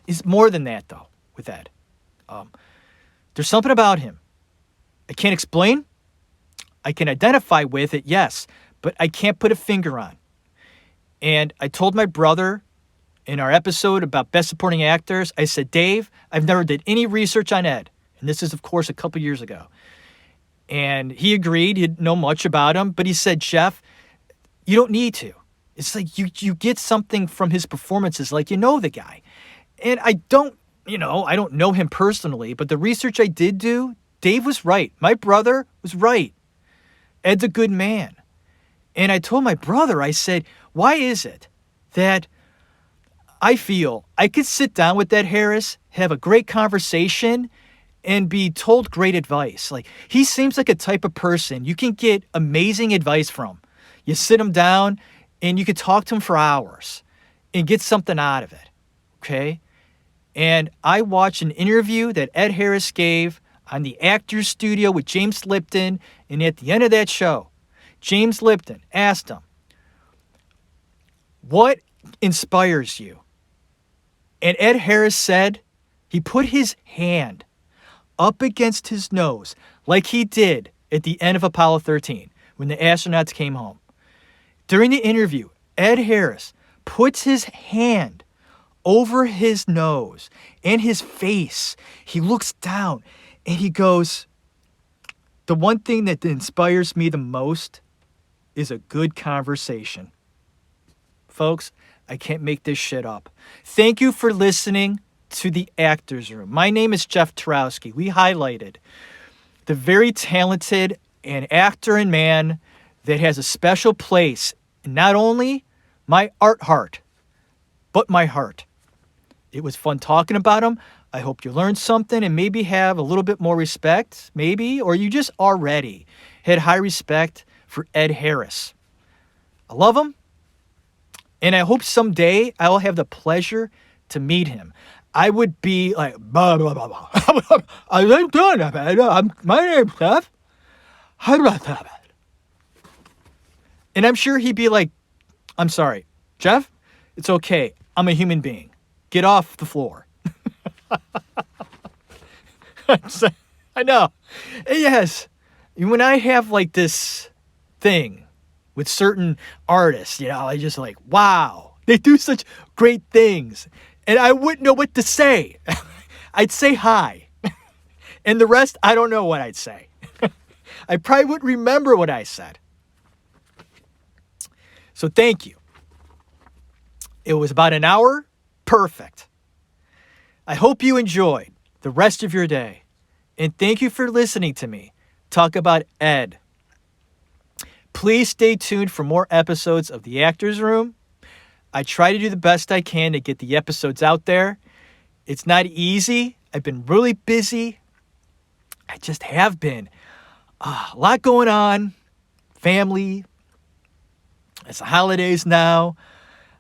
Is more than that, though, with Ed. There's something about him I can't explain. I can identify with it, yes, but I can't put a finger on. And I told my brother in our episode about Best Supporting Actors, I said, Dave, I've never did any research on Ed. And this is, of course, a couple years ago. And he agreed. He didn't know much about him. But he said, Jeff, you don't need to. It's like you get something from his performances, like you know the guy. And I don't know him personally, but the research I did do, Dave was right. My brother was right. Ed's a good man. And I told my brother, I said, why is it that I feel I could sit down with Ed Harris, have a great conversation, and be told great advice? Like, he seems like a type of person you can get amazing advice from. You sit him down, and you could talk to him for hours and get something out of it, okay? And I watched an interview that Ed Harris gave on the Actors Studio with James Lipton, and at the end of that show, James Lipton asked him, what inspires you? And Ed Harris said he put his hand up against his nose like he did at the end of Apollo 13 when the astronauts came home. During the interview, Ed Harris puts his hand over his nose and his face. He looks down and he goes, the one thing that inspires me the most is a good conversation. Folks, I can't make this shit up. Thank you for listening to the Actors Room. My name is Jeff Tarowski. We highlighted the very talented and actor and man that has a special place in not only my art heart, but my heart. It was fun talking about him. I hope you learned something and maybe have a little bit more respect, maybe, or you just already had high respect for Ed Harris. I love him, and I hope someday I will have the pleasure to meet him. I would be like, blah, blah, blah, blah. I'm doing it. My name's Jeff. And I'm sure he'd be like, I'm sorry, Jeff, it's okay. I'm a human being. Get off the floor. I know. Yes. When I have like this thing with certain artists, I just like, wow, they do such great things. And I wouldn't know what to say. I'd say hi. And the rest, I don't know what I'd say. I probably wouldn't remember what I said. So thank you. It was about an hour. Perfect. I hope you enjoyed the rest of your day. And thank you for listening to me talk about Ed. Please stay tuned for more episodes of The Actors Room. I try to do the best I can to get the episodes out there. It's not easy. I've been really busy. I just have been. A lot going on. Family. It's the holidays now.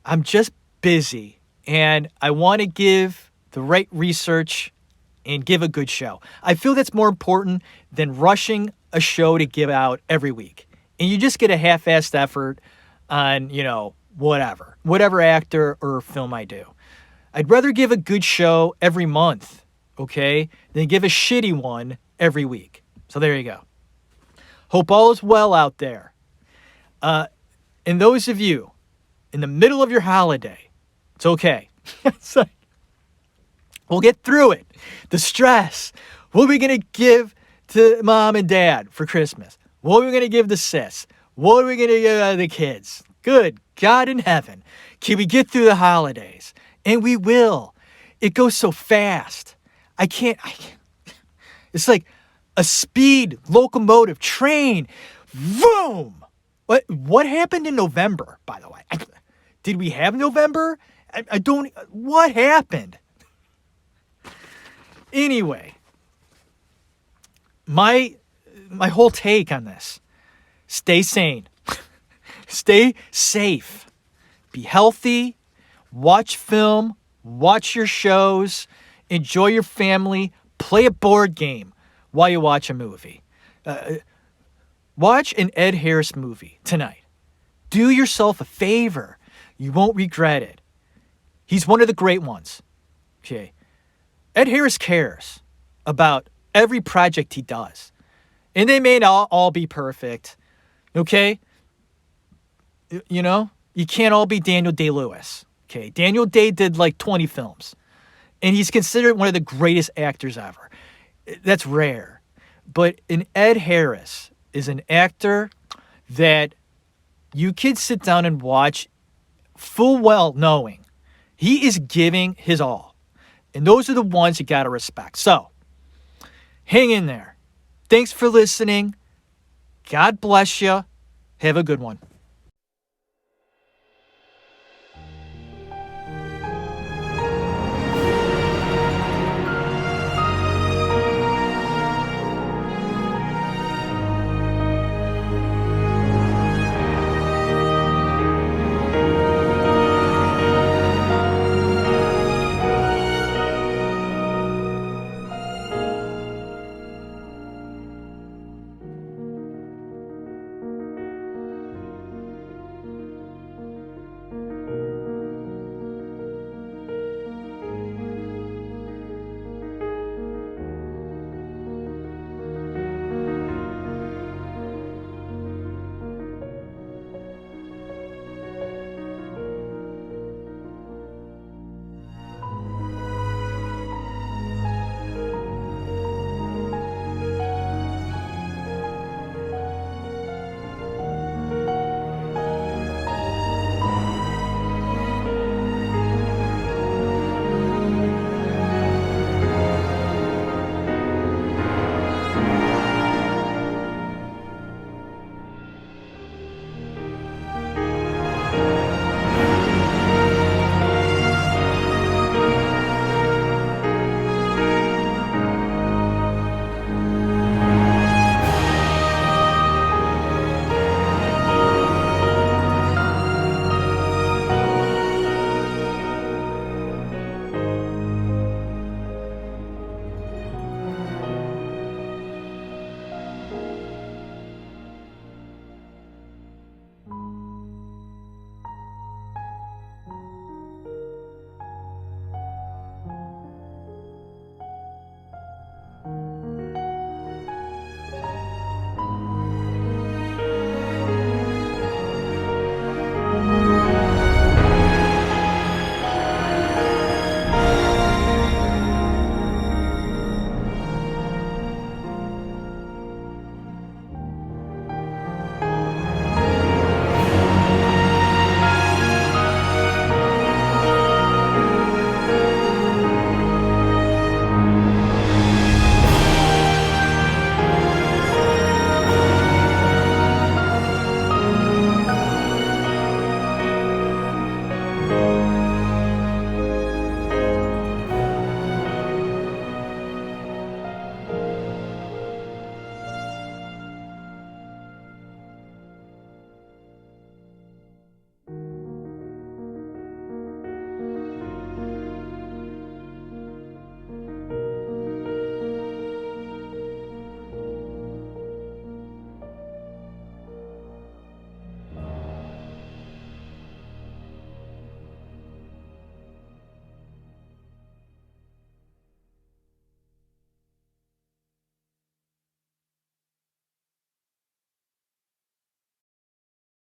I'm just busy. And I want to give the right research and give a good show. I feel that's more important than rushing a show to give out every week. And you just get a half-assed effort on, whatever actor or film I do. I'd rather give a good show every month, okay, than give a shitty one every week. So there you go. Hope all is well out there. And those of you in the middle of your holiday, it's okay. We'll get through it. The stress. What are we going to give to mom and dad for Christmas? What are we going to give the sis? What are we going to give the kids? Good God in heaven. Can we get through the holidays? And we will. It goes so fast. I can't. It's like a speed locomotive train. Vroom! What happened in November, by the way? Did we have November? What happened? Anyway, my whole take on this, stay sane, stay safe, be healthy, watch film, watch your shows, enjoy your family, play a board game while you watch a movie. Watch an Ed Harris movie tonight. Do yourself a favor. You won't regret it. He's one of the great ones. Okay. Ed Harris cares about every project he does. And they may not all be perfect. Okay? You can't all be Daniel Day-Lewis. Okay? Daniel Day did like 20 films. And he's considered one of the greatest actors ever. That's rare. But an Ed Harris is an actor that you can sit down and watch full well knowing he is giving his all. And those are the ones you got to respect. So, hang in there. Thanks for listening. God bless you. Have a good one.